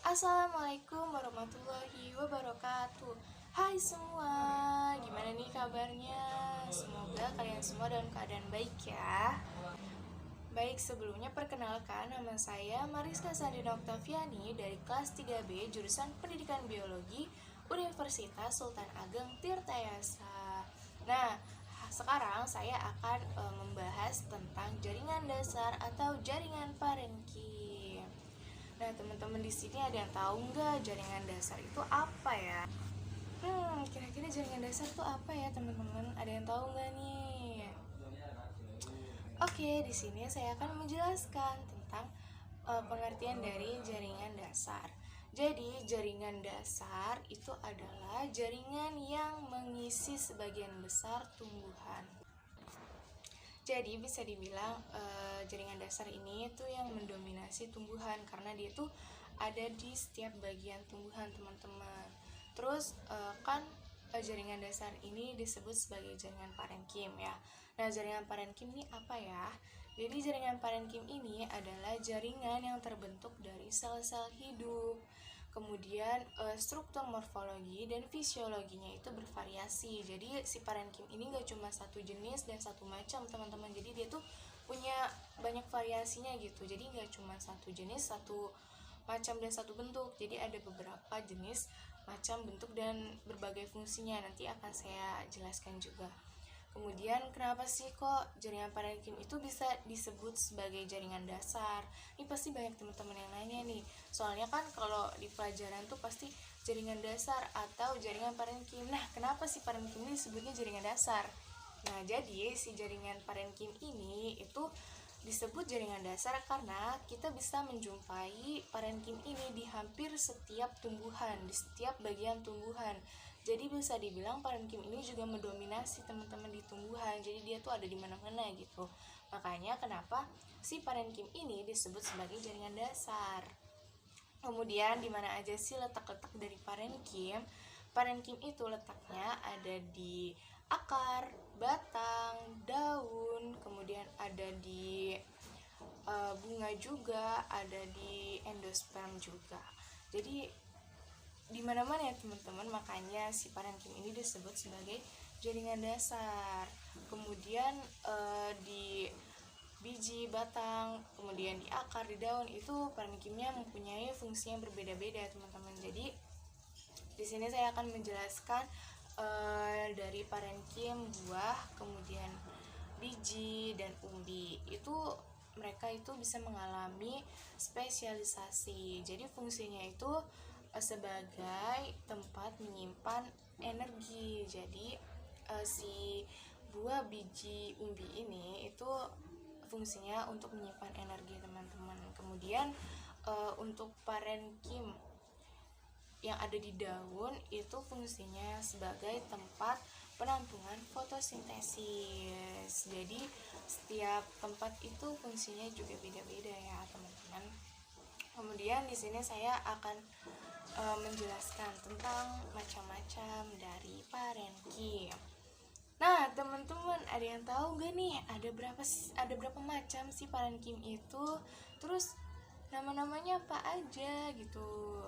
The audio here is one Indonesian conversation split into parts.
Assalamualaikum warahmatullahi wabarakatuh. Hai semua, gimana nih kabarnya? Semoga kalian semua dalam keadaan baik ya. Baik, sebelumnya perkenalkan, nama saya Mariska Sandina Oktaviani dari kelas 3B jurusan Pendidikan Biologi Universitas Sultan Ageng Tirtayasa. Nah, sekarang saya akan membahas tentang jaringan dasar atau jaringan parenkim. Nah, teman-teman di sini ada yang tahu nggak jaringan dasar itu apa ya? Kira-kira jaringan dasar itu apa ya, teman-teman? Ada yang tahu nggak nih? Oke, di sini saya akan menjelaskan tentang pengertian dari jaringan dasar. Jadi, jaringan dasar itu adalah jaringan yang mengisi sebagian besar tumbuhan. Jadi bisa dibilang jaringan dasar ini tuh yang mendominasi tumbuhan karena dia tuh ada di setiap bagian tumbuhan, teman-teman. Terus jaringan dasar ini disebut sebagai jaringan parenkim ya. Nah, jaringan parenkim ini apa ya? Jadi jaringan parenkim ini adalah jaringan yang terbentuk dari sel-sel hidup. Kemudian struktur morfologi dan fisiologinya itu bervariasi. Jadi si parenkim ini gak cuma satu jenis dan satu macam, teman-teman. Jadi dia tuh punya banyak variasinya gitu. Jadi gak cuma satu jenis, satu macam dan satu bentuk. Jadi ada beberapa jenis, macam, bentuk dan berbagai fungsinya. Nanti akan saya jelaskan juga. Kemudian kenapa sih kok jaringan parenkim itu bisa disebut sebagai jaringan dasar? Ini pasti banyak teman-teman yang nanya nih. Soalnya kan kalau di pelajaran tuh pasti jaringan dasar atau jaringan parenkim. Nah, kenapa sih parenkim ini disebutnya jaringan dasar? Nah, jadi si jaringan parenkim ini itu disebut jaringan dasar karena kita bisa menjumpai parenkim ini di hampir setiap tumbuhan, di setiap bagian tumbuhan. Jadi bisa dibilang parenkim ini juga mendominasi teman-teman di tumbuhan. Jadi dia tuh ada di mana-mana gitu. Makanya kenapa si parenkim ini disebut sebagai jaringan dasar. Kemudian di mana aja sih letak-letak dari parenkim? Parenkim itu letaknya ada di akar, batang, daun, kemudian ada di bunga juga, ada di endosperm juga. Jadi di mana-mana ya teman-teman, makanya si parenkim ini disebut sebagai jaringan dasar. Kemudian di biji, batang, kemudian di akar, di daun itu parenkimnya mempunyai fungsi yang berbeda-beda, teman-teman. Jadi di sini saya akan menjelaskan dari parenkim buah, kemudian biji dan umbi. Itu mereka itu bisa mengalami spesialisasi. Jadi fungsinya itu sebagai tempat menyimpan energi. Jadi si buah, biji, umbi ini itu fungsinya untuk menyimpan energi, teman-teman. Kemudian untuk parenkim yang ada di daun itu fungsinya sebagai tempat penampungan fotosintesis. Jadi setiap tempat itu fungsinya juga beda-beda ya, teman-teman. Kemudian di sini saya akan menjelaskan tentang macam-macam dari parenkim. Nah, teman-teman, ada yang tahu gak nih ada berapa macam sih parenkim itu? Terus nama-namanya apa aja gitu?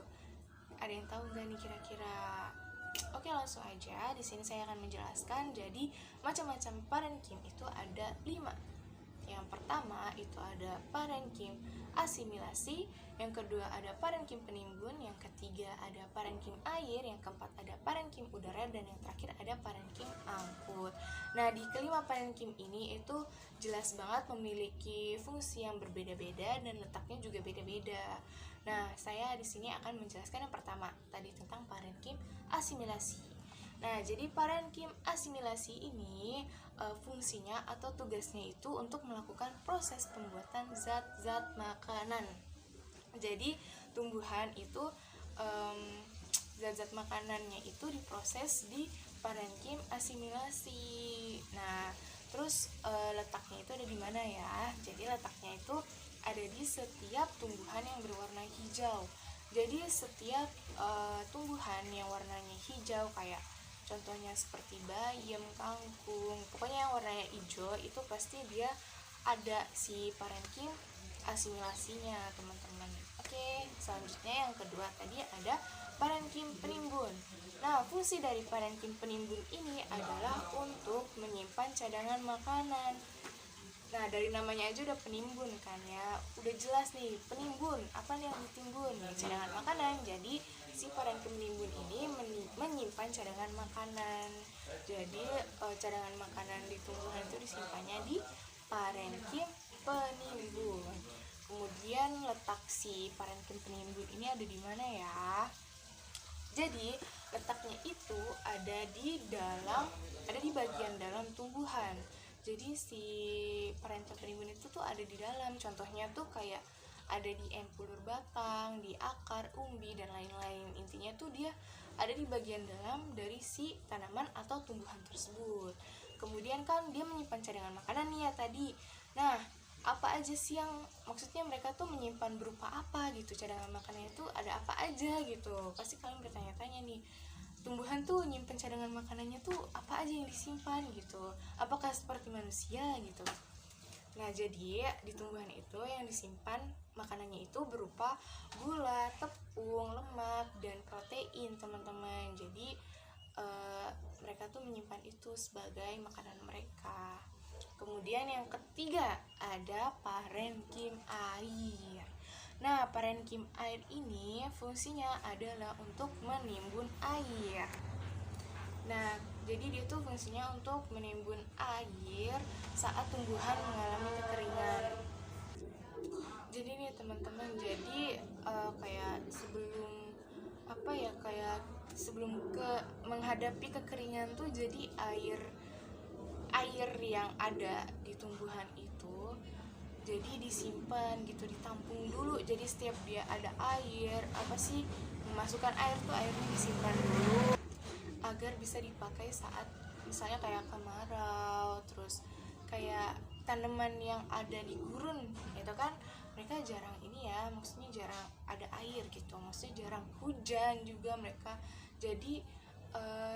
Ada yang tahu gak nih kira-kira? Oke, langsung aja. Di sini saya akan menjelaskan. Jadi, macam-macam parenkim itu ada 5. Yang pertama itu ada parenkim asimilasi, yang kedua ada parenkim penimbun, yang ketiga ada parenkim air, yang keempat ada parenkim udara, dan yang terakhir ada parenkim angkut. Nah, di kelima parenkim ini itu jelas banget memiliki fungsi yang berbeda-beda dan letaknya juga beda-beda. Nah, saya di sini akan menjelaskan yang pertama tadi tentang parenkim asimilasi. Nah, jadi parenkim asimilasi ini fungsinya atau tugasnya itu untuk melakukan proses pembuatan zat-zat makanan. Jadi tumbuhan itu zat-zat makanannya itu diproses di parenkim asimilasi. Nah, terus letaknya itu ada di mana ya? Jadi letaknya itu ada di setiap tumbuhan yang berwarna hijau. Jadi setiap tumbuhan yang warnanya hijau kayak Contohnya seperti bayam, kangkung, pokoknya yang warnanya hijau itu pasti dia ada si parenkim asimilasinya, teman-teman. Oke, selanjutnya yang kedua tadi ada parenkim penimbun. Nah, fungsi dari parenkim penimbun ini adalah untuk menyimpan cadangan makanan. Nah, dari namanya aja udah penimbun kan ya. Udah jelas nih, penimbun. Apa nih yang ditimbun? Ya, cadangan makanan. Jadi, si parenkim penimbun ini menyimpan cadangan makanan. Jadi, cadangan makanan di tumbuhan itu disimpannya di parenkim penimbun. Kemudian letak si parenkim penimbun ini ada di mana ya? Jadi, letaknya itu ada di bagian dalam tumbuhan. Jadi si parental penimbun itu tuh ada di dalam. Contohnya tuh kayak ada di empulur batang, di akar, umbi, dan lain-lain. Intinya tuh dia ada di bagian dalam dari si tanaman atau tumbuhan tersebut. Kemudian kan dia menyimpan cadangan makanan nih ya tadi. Nah, apa aja sih yang maksudnya mereka tuh menyimpan berupa apa gitu, cadangan makanannya itu ada apa aja gitu. Pasti kalian bertanya-tanya nih, tumbuhan tuh nyimpen cadangan makanannya tuh apa aja yang disimpan gitu, apakah seperti manusia gitu. Nah, jadi di tumbuhan itu yang disimpan makanannya itu berupa gula, tepung, lemak, dan protein, teman-teman. Jadi mereka tuh menyimpan itu sebagai makanan mereka. Kemudian yang ketiga ada parenkim air. Nah, parenkim air ini fungsinya adalah untuk menimbun air. Nah, jadi dia tuh fungsinya untuk menimbun air saat tumbuhan mengalami kekeringan. Jadi nih teman-teman, jadi kayak sebelum menghadapi kekeringan tuh, jadi air yang ada di tumbuhan itu jadi disimpan gitu, ditampung dulu. Jadi setiap dia ada air, memasukkan air tuh airnya disimpan dulu agar bisa dipakai saat misalnya kayak kemarau. Terus kayak tanaman yang ada di gurun itu kan mereka jarang maksudnya jarang ada air gitu, maksudnya jarang hujan juga mereka. Jadi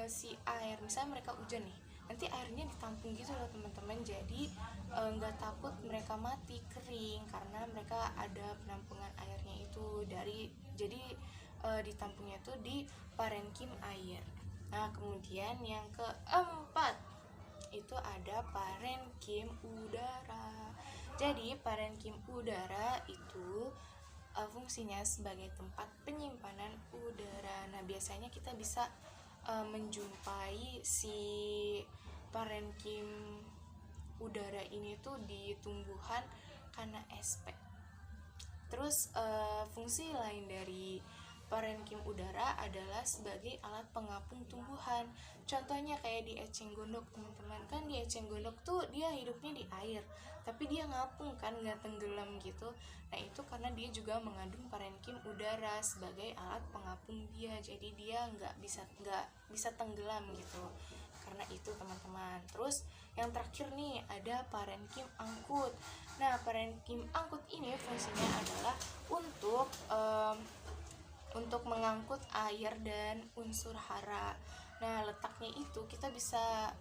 si air, misalnya mereka hujan nih, nanti airnya ditampung gitu loh teman-teman. Jadi nggak takut mereka mati kering karena mereka ada penampungan airnya itu ditampungnya tuh di parenkim air. Nah, kemudian yang keempat itu ada parenkim udara. Jadi parenkim udara itu fungsinya sebagai tempat penyimpanan udara. Nah, biasanya kita bisa menjumpai si parenkim udara ini tuh di tumbuhan KNSP. Terus fungsi lain dari parenkim udara adalah sebagai alat pengapung tumbuhan. Contohnya kayak di eceng gondok, teman-teman. Kan di eceng gondok tuh dia hidupnya di air, tapi dia ngapung kan, nggak tenggelam gitu. Nah, itu karena dia juga mengandung parenkim udara sebagai alat pengapung dia. Jadi dia nggak bisa tenggelam gitu. Karena itu, teman-teman. Terus yang terakhir nih ada parenkim angkut. Nah, parenkim angkut ini fungsinya adalah untuk mengangkut air dan unsur hara. Nah, letaknya itu kita bisa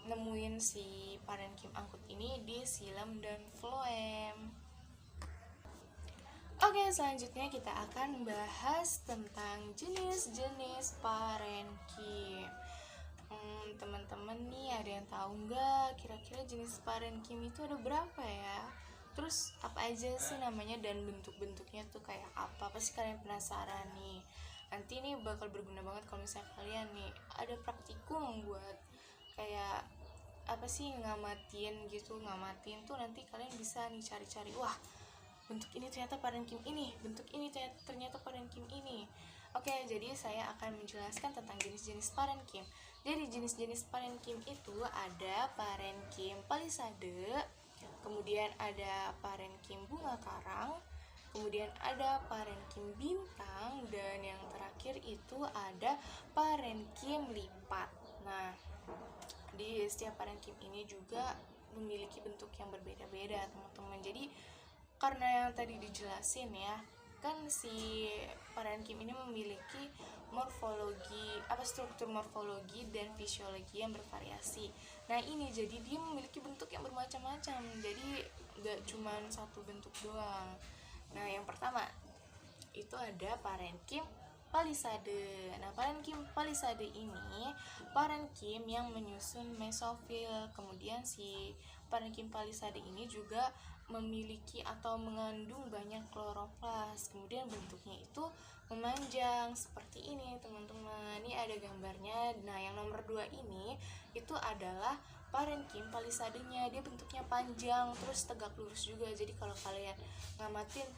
nemuin si parenkim angkut ini di xilem dan phloem. Oke, selanjutnya kita akan bahas tentang jenis-jenis parenkim. Teman-teman nih, ada yang tahu nggak kira-kira jenis parenkim itu ada berapa ya? Terus apa aja sih namanya dan bentuk-bentuknya tuh kayak apa? Pasti kalian penasaran nih. Nanti nih bakal berguna banget kalau misalnya kalian nih ada praktikum buat kayak ngamatin tuh. Nanti kalian bisa nih cari-cari, wah, bentuk ini ternyata parenkim ini, bentuk ini ternyata parenkim ini. Oke, jadi saya akan menjelaskan tentang jenis-jenis parenkim. Jadi jenis-jenis parenkim itu ada parenkim palisade, kemudian ada parenkim bunga karang, kemudian ada parenkim bintang, dan yang terakhir itu ada parenkim lipat. Nah, di setiap parenkim ini juga memiliki bentuk yang berbeda-beda, teman-teman. Jadi karena yang tadi dijelasin ya, kan si parenkim ini memiliki struktur morfologi dan fisiologi yang bervariasi. Nah ini jadi dia memiliki bentuk yang bermacam-macam, jadi gak cuma satu bentuk doang. Nah yang pertama itu ada parenkim palisade. Nah parenkim palisade ini parenkim yang menyusun mesofil. Kemudian si parenkim palisade ini juga memiliki atau mengandung banyak kloroplas. Kemudian bentuknya itu memanjang seperti ini teman-teman. Ini ada gambarnya. Nah yang nomor 2 ini itu adalah parenkim palisadenya. Dia bentuknya panjang terus tegak lurus juga. Jadi kalau kalian ngamatin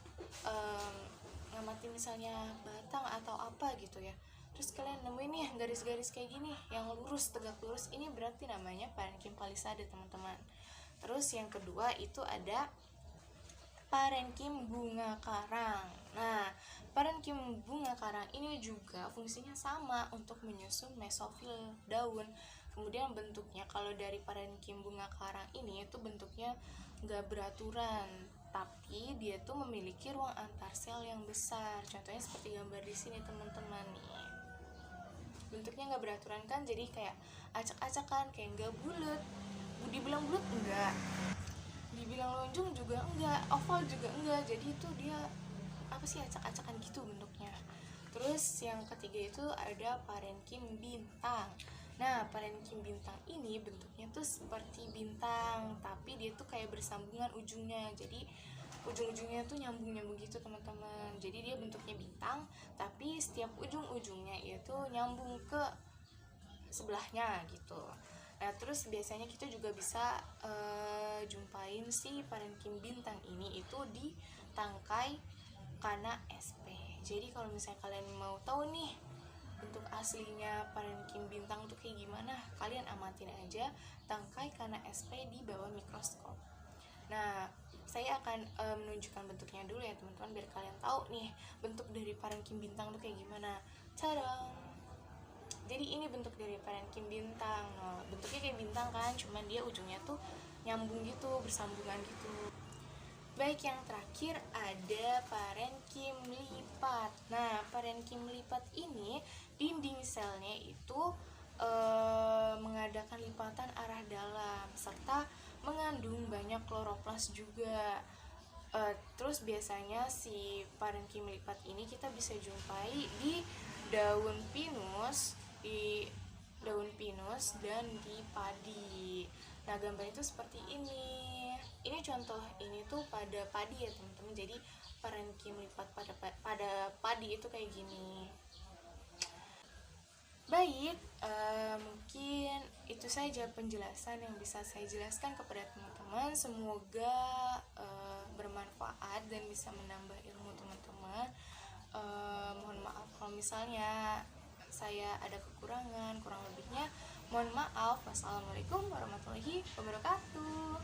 misalnya batang atau apa gitu ya, terus kalian nemuin nih garis-garis kayak gini yang lurus tegak lurus, ini berarti namanya parenkim palisade teman-teman. Terus yang kedua itu ada parenkim bunga karang. Nah parenkim bunga karang ini juga fungsinya sama untuk menyusun mesofil daun. Kemudian bentuknya kalau dari parenkim bunga karang ini itu bentuknya nggak beraturan, tapi dia tuh memiliki ruang antar sel yang besar. Contohnya seperti gambar di sini teman-teman nih. Bentuknya nggak beraturan kan, jadi kayak acak-acakan, kayak nggak bulat. Dibilang bulat enggak, dibilang lonjong juga enggak, oval juga enggak. Jadi itu dia acak-acakan gitu bentuknya. Terus yang ketiga itu ada parenkim bintang. Nah parenkim bintang ini bentuknya tuh seperti bintang, tapi dia tuh kayak bersambungan ujungnya, jadi ujung-ujungnya tuh nyambung gitu teman-teman. Jadi dia bentuknya bintang, tapi setiap ujung-ujungnya itu nyambung ke sebelahnya gitu. Nah terus biasanya kita juga bisa jumpain si parenkim bintang ini itu di tangkai kana SP. Jadi kalau misalnya kalian mau tahu nih bentuk aslinya parenkim bintang tuh kayak gimana, kalian amatin aja tangkai kana SP di bawah mikroskop. Nah saya akan menunjukkan bentuknya dulu ya teman-teman, biar kalian tahu nih bentuk dari parenkim bintang tuh kayak gimana. Tadang! Jadi ini bentuk dari parenkim bintang. Nah, bentuknya kayak bintang kan, cuman dia ujungnya tuh nyambung gitu, bersambungan gitu. Baik, yang terakhir ada parenkim lipat. Nah parenkim lipat ini dinding selnya itu mengadakan lipatan arah dalam serta mengandung banyak kloroplas juga. Terus biasanya si parenkim lipat ini kita bisa jumpai di daun pinus, dan di padi. Nah gambar itu seperti ini. Ini contoh ini tuh pada padi ya teman-teman. Jadi parenkim lipat pada padi itu kayak gini. Baik, mungkin itu saja penjelasan yang bisa saya jelaskan kepada teman-teman. Semoga bermanfaat dan bisa menambah ilmu teman-teman. Mohon maaf kalau misalnya saya ada kekurangan, kurang lebihnya mohon maaf. Wassalamualaikum warahmatullahi wabarakatuh.